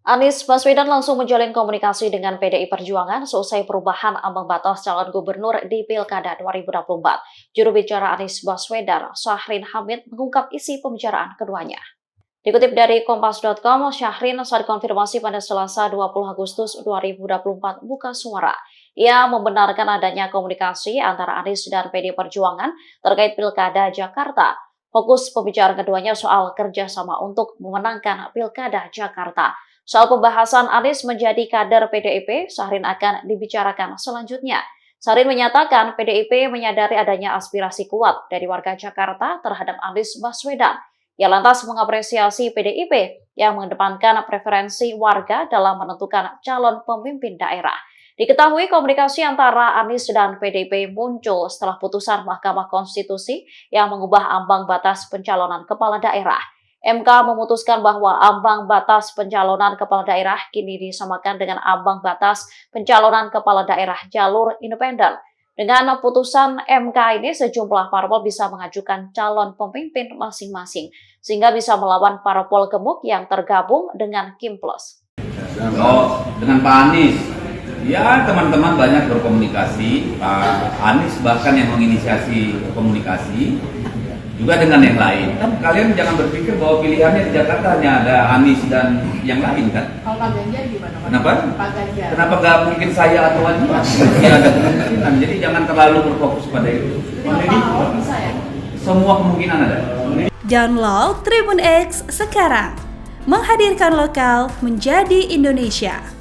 Anies Baswedan langsung menjalin komunikasi dengan PDI Perjuangan seusai perubahan ambang batas calon gubernur di Pilkada 2024. Juru bicara Anies Baswedan, Syahrin Hamid, mengungkap isi pembicaraan keduanya. Dikutip dari Kompas.com, Syahrin saat konfirmasi pada Selasa 20 Agustus 2024 buka suara. Ia membenarkan adanya komunikasi antara Anies dan PDI Perjuangan terkait Pilkada Jakarta. Fokus pembicaraan keduanya soal kerjasama untuk memenangkan Pilkada Jakarta. Soal pembahasan Anies menjadi kader PDIP, Syahrin akan dibicarakan selanjutnya. Syahrin menyatakan PDIP menyadari adanya aspirasi kuat dari warga Jakarta terhadap Anies Baswedan. Ia lantas mengapresiasi PDIP yang mengedepankan preferensi warga dalam menentukan calon pemimpin daerah. Diketahui komunikasi antara Anies dan PDIP muncul setelah putusan Mahkamah Konstitusi yang mengubah ambang batas pencalonan kepala daerah. MK memutuskan bahwa ambang batas pencalonan kepala daerah kini disamakan dengan ambang batas pencalonan kepala daerah jalur independen. Dengan putusan MK ini, sejumlah parpol bisa mengajukan calon pemimpin masing-masing, sehingga bisa melawan parpol gemuk yang tergabung dengan Kim Plus. Dengan Pak Anies, ya teman-teman banyak berkomunikasi, Pak Anies bahkan yang menginisiasi komunikasi, juga dengan yang lain. Kan kalian jangan berpikir bahwa pilihannya di Jakarta hanya ada Anies dan yang lain kan? Kalau Pak Ganjar gimana? Kenapa? Pak Ganjar. Kenapa gak mungkin saya atau Anies? Ya ada kemungkinan. Jadi jangan terlalu berfokus pada itu. Jadi Pak Ahok bisa ya? Semua kemungkinan ada. Download Tribun X sekarang. Menghadirkan lokal menjadi Indonesia.